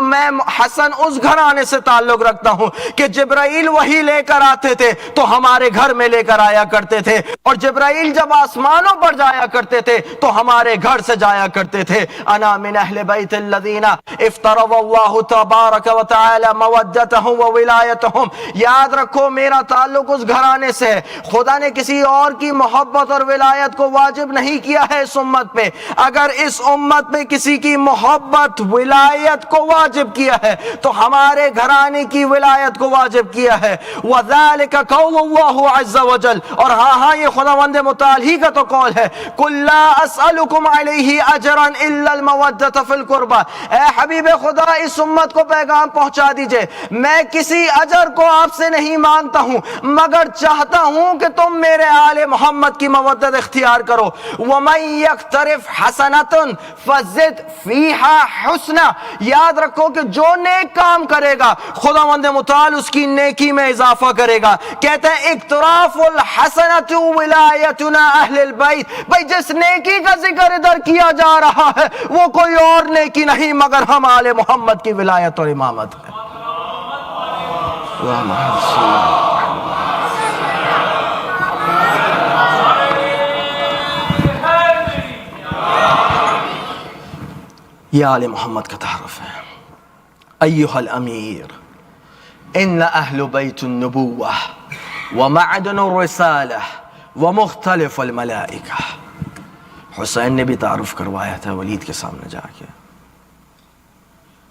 میں حسن اس گھرانے سے تعلق رکھتا ہوں کہ جبرائیل وہی لے کر آتے تھے تو ہمارے گھر میں لے کر آیا کرتے تھے، اور جبرائیل جب آسمانوں پر جایا کرتے تھے تو ہمارے گھر سے جایا کرتے تھے. انا من اہل بیت الذین افترض اللہ تبارک و تعالی مودتهم وولایتهم. یاد رکھو میرا تعلق اس گھرانے سے ہے. خدا نے کسی اور کی محبت اور ولایت کو واجب نہیں کیا ہے اس امت پہ. اگر اس امت میں کسی کی محبت ولایت کو واجب کیا ہے تو ہمارے گھرانے کی ولایت کو واجب کیا ہے. وَذَلِكَ قَوْلُ اللَّهُ عَزَّ وَجَلَ. اور ہاں یہ خداوند متعال ہی کا تو قول ہے. قُلْ لَا أَسْأَلُكُمْ عَلَيْهِ أَجْرًا إِلَّا الْمَوَدَّةَ فِي الْقُرْبَى. اے حبیب خدا اس امت کو پیغام پہنچا دیجئے، میں کسی اجر کو آپ سے نہیں مانگتا ہوں مگر چاہتا ہوں کہ تم میرے آل محمد کی مودت اختیار کرو. وَمَن يَقْتَرِفْ حَسَنَةٌ فَزِدْ فِيهَا حُسْنًا. یاد رکھو کہ جو نیک کام کرے گا خداوند متعال اس کی نیکی میں اضافہ کرے گا. کہتے ہیں اقتراف الحسنۃ ولایتنا اہل البیت. بھائی جس نیکی کا ذکر ادھر کیا جا رہا ہے وہ کوئی اور نیکی نہیں مگر ہم آل محمد کی ولایت اور امامت ہے. یہ آل محمد کا تعارف ہے. ایھا الامیر ان اہل بیت النبوہ ومعدن الرسالہ ومختلف الملائکہ. حسین نے بھی تعارف کروایا تھا ولید کے سامنے جا کے.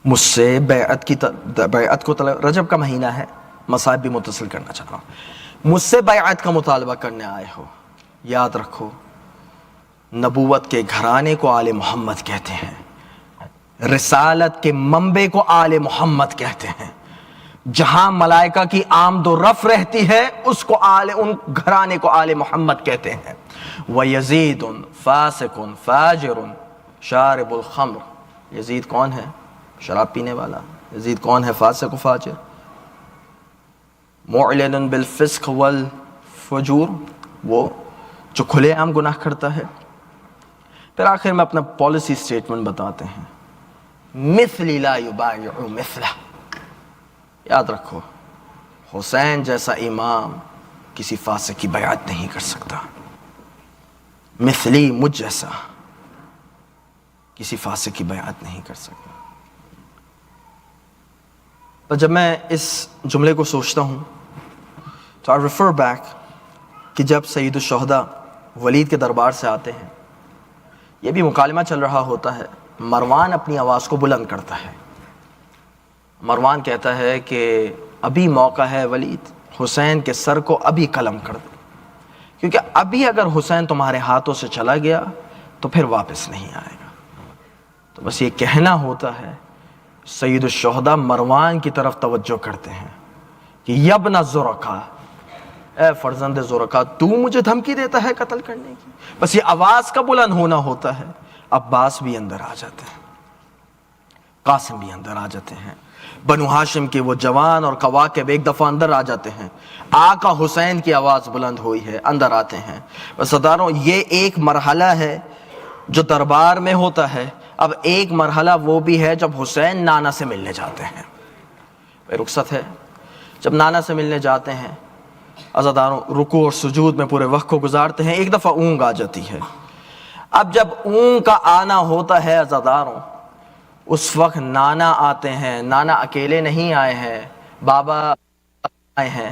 مجھ سے بیعت کو طلب، رجب کا مہینہ ہے، مصائب بھی متصل کرنا چاہ رہا ہوں. مجھ سے بیعت کا مطالبہ کرنے آئے ہو. یاد رکھو نبوت کے گھرانے کو آل محمد کہتے ہیں، رسالت کے منبع کو آل محمد کہتے ہیں. جہاں ملائکہ کی آمد و رفع رہتی ہے اس کو ان گھرانے کو آل محمد کہتے ہیں. وَيَزِيدٌ فَاسِقٌ فَاجِرٌ شَارِبُ الْخَمْرِ. یزید کون ہے؟ شراب پینے والا. یزید کون ہے؟ فاسق و فاجر. مُعْلِنٌ بِالْفِسْقِ وَالْفُجُورِ، وہ جو کھلے عام گناہ کرتا ہے. پھر آخر میں اپنا پالیسی سٹیٹمنٹ بتاتے ہیں. مثلی لا یبایع مثلہ. یاد رکھو حسین جیسا امام کسی فاسق کی بیعت نہیں کر سکتا. مثلی مجھ جیسا کسی فاسق کی بیعت نہیں کر سکتا. تو جب میں اس جملے کو سوچتا ہوں تو I refer back کہ جب سید الشہداء ولید کے دربار سے آتے ہیں، یہ بھی مکالمہ چل رہا ہوتا ہے. مروان اپنی آواز کو بلند کرتا ہے. مروان کہتا ہے کہ ابھی موقع ہے ولید، حسین کے سر کو ابھی قلم کر دو، کیونکہ ابھی اگر حسین تمہارے ہاتھوں سے چلا گیا تو پھر واپس نہیں آئے گا. تو بس یہ کہنا ہوتا ہے. سید الشہداء مروان کی طرف توجہ کرتے ہیں کہ یبن زرقا، اے فرزند زرقا، تو مجھے دھمکی دیتا ہے قتل کرنے کی. بس یہ آواز کا بلند ہونا ہوتا ہے. عباس بھی اندر آ جاتے ہیں، قاسم بھی اندر آ جاتے ہیں، بنو ہاشم کے وہ جوان اور کواکب ایک دفعہ اندر آ جاتے ہیں، آقا حسین کی آواز بلند ہوئی ہے، اندر آتے ہیں۔ سرداروں، یہ ایک مرحلہ ہے جو دربار میں ہوتا ہے۔ اب ایک مرحلہ وہ بھی ہے جب حسین نانا سے ملنے جاتے ہیں، رخصت ہے، جب نانا سے ملنے جاتے ہیں، عزاداروں رکوع اور سجود میں پورے وقت کو گزارتے ہیں، ایک دفعہ اونگ آ جاتی ہے۔ اب جب اونگ کا آنا ہوتا ہے عزاداروں، اس وقت نانا آتے ہیں۔ نانا اکیلے نہیں آئے ہیں، بابا آئے ہیں،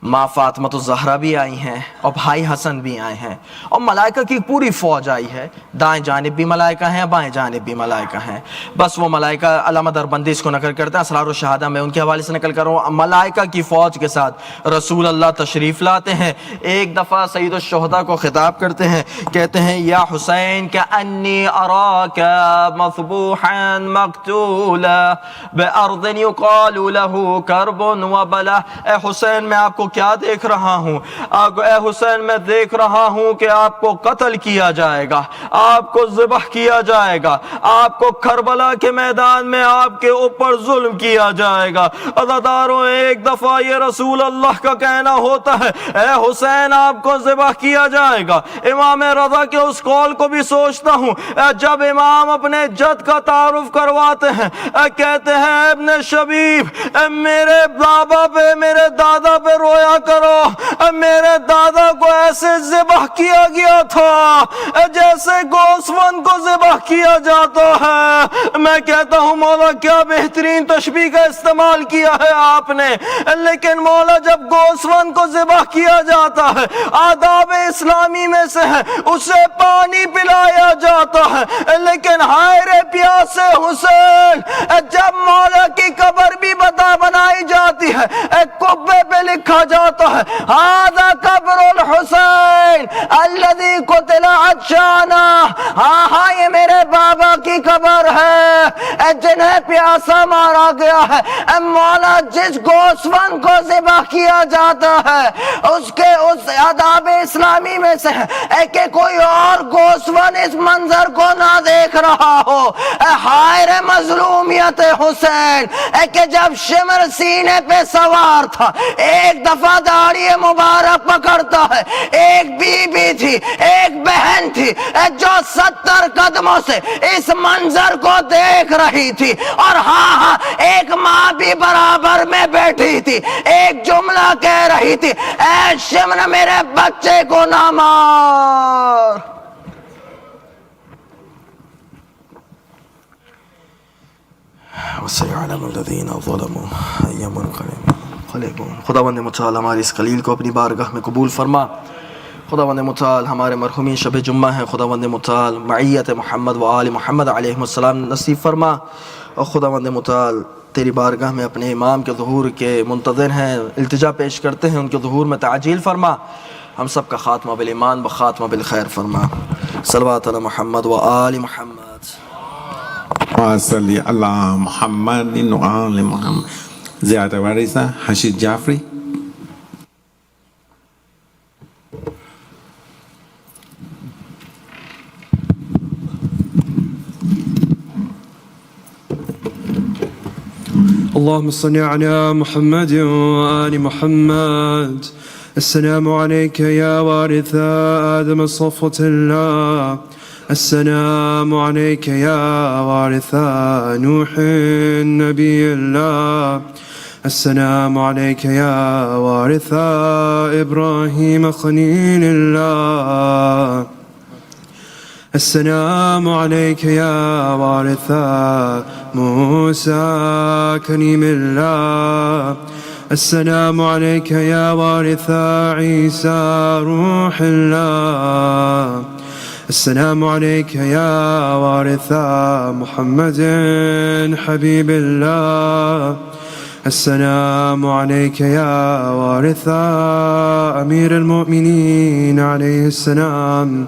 ماں فاطمہ الزہرا بھی آئی ہیں، اور بھائی حسن بھی آئے ہیں، اور ملائکہ کی پوری فوج آئی ہے۔ دائیں جانب بھی ملائکہ ہیں، بائیں جانب بھی ملائکہ ہیں۔ بس وہ ملائکہ علامہ دربندی اس کو نقل کرتے ہیں، اسرار الشہادہ میں ان کے حوالے سے نقل کر رہا ہوں۔ ملائکہ کی فوج کے ساتھ رسول اللہ تشریف لاتے ہیں۔ ایک دفعہ سید الشہداء کو خطاب کرتے ہیں، کہتے ہیں یا حسین کأنی اراک مذبوحا مقتولا بأرض یقال له کرب وبلا۔ اے حسین میں آپ کو کیا دیکھ رہا ہوں؟ اے حسین میں دیکھ رہا ہوں کہ آپ کو قتل کیا جائے گا، آپ کو ذبح کیا جائے گا، آپ کو کربلا کے میدان میں آپ کے اوپر ظلم کیا جائے گا۔ عزاداروں ایک دفعہ یہ رسول اللہ کا کہنا ہوتا ہے اے حسین آپ کو ذبح کیا جائے گا۔ امام رضا کے اس قول کو بھی سوچتا ہوں، جب امام اپنے جد کا تعارف کرواتے ہیں، کہتے ہیں ابن شبیب میرے بابا پہ میرے دادا پہ رویا کرو، میرے دادا کو ایسے ذبح کیا گیا تھا جیسے گوسفند کو ذبح کیا جاتا ہے۔ میں کہتا ہوں مولا کیا بہترین تشبیہ کا استعمال کیا ہے آپ نے، لیکن مولا جب گوسفند کو ذبح کیا جاتا ہے آداب اسلامی میں سے ہے اسے پانی پلایا جاتا ہے، لیکن ہائے پیاسے حسین جب مولا کی قبر بھی بنائی جاتی ہے، ایک قبے پہ لکھا جاتا ہے هذا قبر الحسین الذي قتل عطشانا، ہاں یہ میرے بابا کی قبر ہے جنہیں پیاسا مارا گیا ہے۔ مولا جس گوسفند کو ذبح کیا جاتا ہے اس کے اس آداب اسلامی میں سے ہے کہ کوئی اور گوسفند اس منظر کو نہ دیکھ رہا ہو۔ ہائے مظلومیت حسین کہ جب شمر سینے پہ سوار تھا ایک دفعہ داڑھی مبارک پکڑتا ہے، ایک بی بی تھی، ایک بہن تھی جو 70 قدموں سے اس منظر کو دیکھ رہی تھی، اور ہاں ایک ماں بھی برابر میں بیٹھی تھی، ایک جملہ کہہ رہی تھی اے شمر میرے بچے کو نہ مار۔ وَسَيَعْلَمُ الَّذِينَ ظَلَمُوا أَيَّ مُنْقَلِبٍ ينقلبون۔ خداوند متعال ہماری اس خلیل کو اپنی بارگاہ میں قبول فرما۔ خداوند متعال ہمارے مرحومین شب جمعہ ہیں، خداوند متعال معیت محمد و آل محمد علیہ السلام نصیب فرما، اور خداوند متعال تیری بارگاہ میں اپنے امام کے ظہور کے منتظر ہیں، التجا پیش کرتے ہیں، ان کے ظہور میں تعجیل فرما، ہم سب کا خاتمہ بالایمان و خاتمہ بالخیر فرما۔ صلوات علی محمد و آل محمد وصلی علی محمد و آل محمد۔ زیادہ وارثہ حشید جعفری۔ اللهم صل على محمد وآل محمد. السلام عليك يا وارث آدم صفوة الله. السلام عليك يا وارث نوح نبي الله. السلام عليك يا وارث إبراهيم خليل الله. السلام عليك يا وارث موسى كليم الله. السلام عليك يا وارث عيسى روح الله. السلام عليك يا وارث محمد حبيب الله. السلام عليك يا وارث أمير المؤمنين عليه السلام.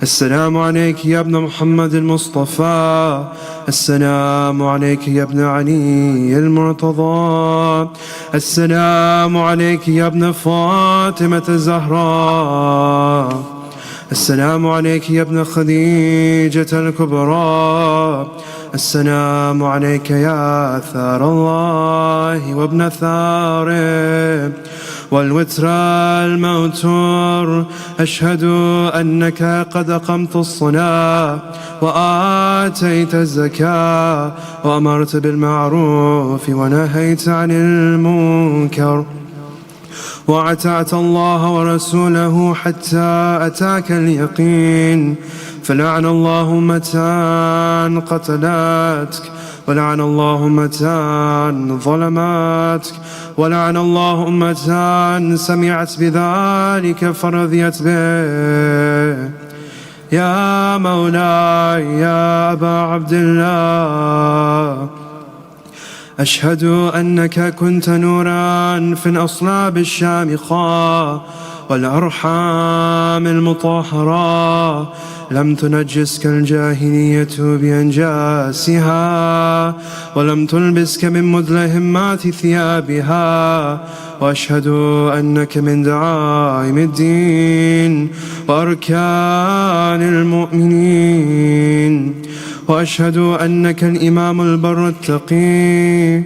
السلام عليك يا ابن محمد المصطفى. السلام عليك يا ابن علي المرتضى. السلام عليك يا ابن فاطمة الزهراء. السلام عليك يا ابن خديجة الكبرى. السلام عليك يا ثار الله وابن ثاره والوتر الموتور. أشهد أنك قد أقمت الصلاة وآتيت الزكاة وأمرت بالمعروف ونهيت عن المنكر وأطعت الله ورسوله حتى أتاك اليقين. فلعن الله أمتان قتلاتك، ولعن الله أمتان ظلماتك، ولعن الله أمتان سمعت بذلك فرضيت به. يا مولاي يا أبا عبد الله، أشهد أنك كنت نورا في الأصلاب الشامخة والأرحام المطهرة، لم تنجسك الجاهلية بأنجاسها ولم تلبسك من مدلهمات ثيابها. وأشهد أنك من دعائم الدين وأركان المؤمنين. وأشهد أنك الإمام البر التقي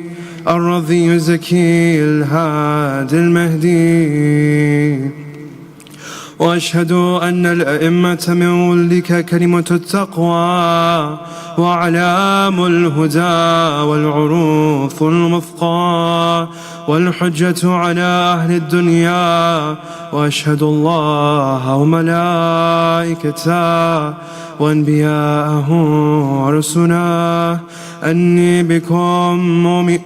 الرضي الزكي الهادي المهدي. وأشهد أن الأئمة من ولدك كلمة التقوى وأعلام الهدى والعروف المثقى والحجة على أهل الدنيا. وأشهد الله وملائكته وأنبياءه ورسله أني بكم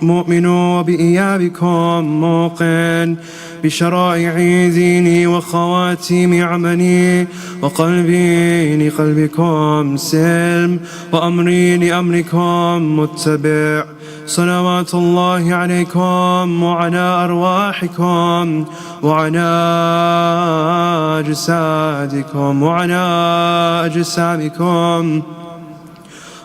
مؤمن وبإيابكم موقن بشرائع ديني وخواتيم عملي، وقلبي لقلبكم سلم وأمري لأمركم متبع. صلوات الله عليكم وعلى أرواحكم وعلى أجسادكم وعلى أجسامكم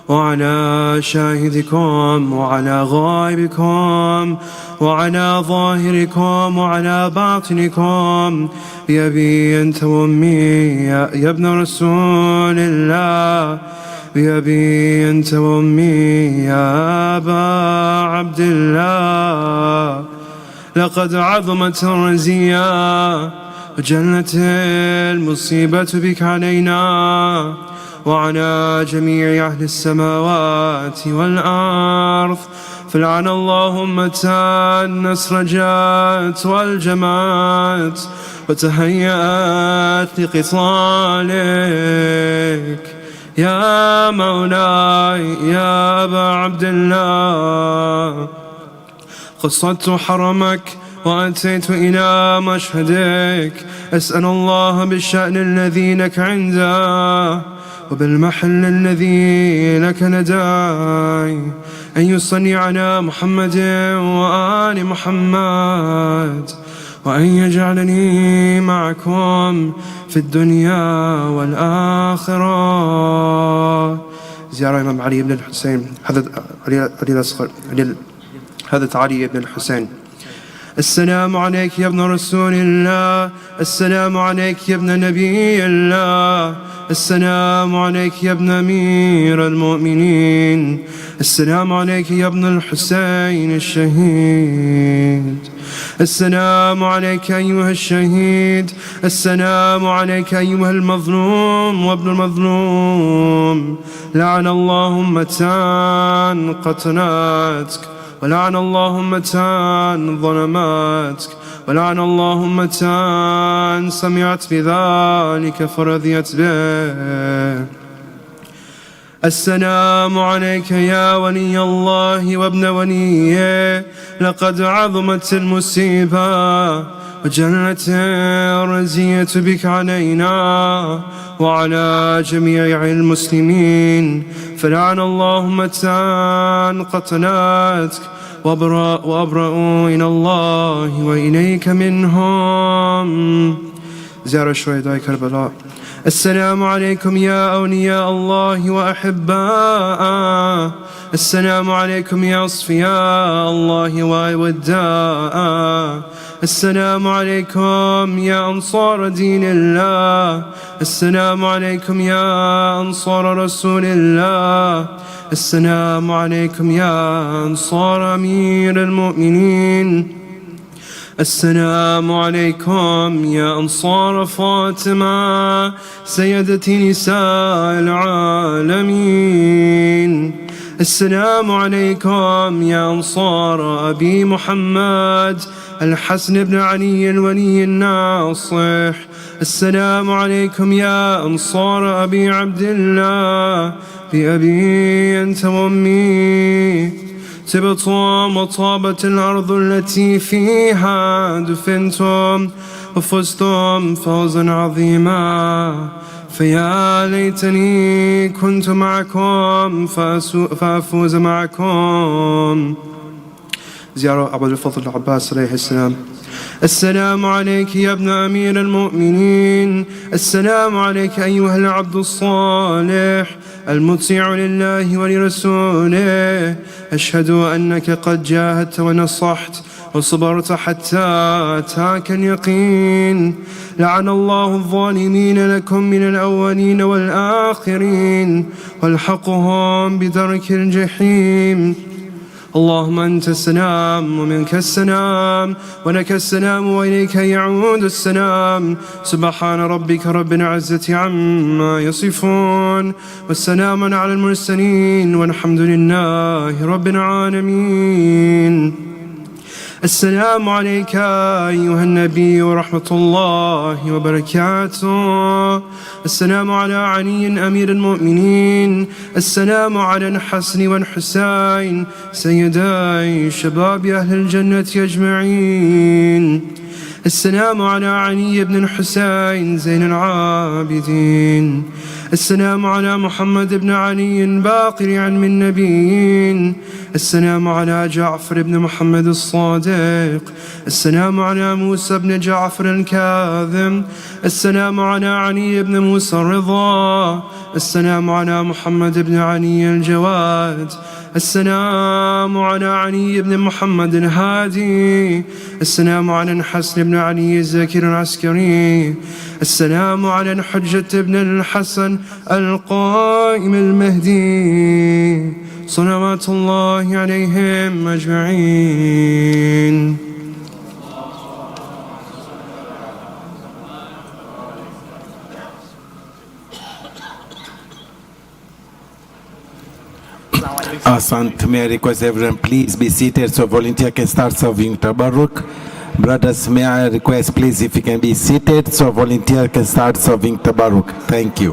وعلى شاهدكم وعلى غائبكم وعلى ظاهركم وعلى باطنكم بأبي أنت وأمي يا ابن رسول الله، بأبي أنت وأمي يا أبا عبد الله. لقد عظمت الرزية وجلت المصيبة بك علينا وعلى جميع أهل السماوات والأرض. فلعن الله أمتان أسرجت والجمعت وتهيأت لقتالك. يا مولاي يا أبا عبد الله، قصدت حرمك وأتيت إلى مشهدك، أسأل الله بالشأن الذي لك عنده وبالمحل الذي لك لداي أن يصلي على محمد وآل محمد، وأن يجعلني معكم في الدنيا والآخرة. زيارة إمام علي بن الحسين حضرة علي بن الحسين. السلام عليك يا ابن رسول الله، السلام عليك يا ابن نبي الله، السلام عليك يا ابن أمير المؤمنين، السلام عليك يا ابن الحسين الشهيد، السلام عليك أيها الشهيد، السلام عليك أيها المظلوم وابن المظلوم. لعن الله أمتان قتلاتك، ولعن الله أمتان ظلماتك، ولعن الله أمتان سمعت بذلك فرضيت به. السلام عليك يا ولي الله وابن وليه، لقد عظمت المصيبة وجلت الرزية بك علينا وعلى جميع المسلمين. فلعن الله أمتان قتلاتك وأبرأوا إلى الله وإليك منهم. زيارة شهداء كربلاء. السلام عليكم يا أولياء الله وأحباءه، السلام عليكم يا أصفياء الله ووداء. السلام عليكم يا أنصار دين الله. السلام عليكم يا أنصار رسول الله. السلام عليكم يا أنصار أمير المؤمنين. السلام عليكم يا أنصار فاطمة سيدة نساء العالمين. السلام عليكم يا أنصار أبي محمد الحسن بن علي الولي الناصح. السلام عليكم يا أنصار أبي عبد الله بأبي أنت وأمي. تبتم وطابت الأرض التي فيها دفنتم وفزتم فوزا عظيما. فيا ليتني كنت معكم فأفوز معكم. زيارة أبو الفضل العباس عليه السلام. السلام عليك يا ابن أمير المؤمنين. السلام عليك أيها العبد الصالح المطيع لله ولرسوله. أشهد أنك قد جاهدت ونصحت وصبرت حتى أتاك اليقين. لعن الله الظالمين لكم من الأولين والآخرين والحقهم بدرك الجحيم. اللهم أنت السلام ومنك السلام ولك السلام وإليك يعود السلام. سبحان ربك رب العزة عما يصفون والسلام على المرسلين والحمد لله رب العالمين. السلام عليك أيها النبي ورحمة الله وبركاته. السلام على علي أمير المؤمنين. السلام على الحسن والحسين سيداي شباب أهل الجنة أجمعين. السلام على علي بن الحسين زين العابدين. السلام على محمد بن علي باقر علم النبيين. السلام على جعفر بن محمد الصادق. السلام على موسى بن جعفر الكاظم. السلام على علي بن موسى الرضا. السلام على محمد بن علي الجواد. السلام على علي بن محمد الهادي. السلام على الحسن بن علي الزكي العسكري. السلام على الحجة بن الحسن القائم المهدي صلوات الله عليهم أجمعين. Asante. May I request everyone please be seated so volunteer can start serving tabarruk. Brothers, may I request please if you can be seated so volunteer can start serving tabarruk. Thank you.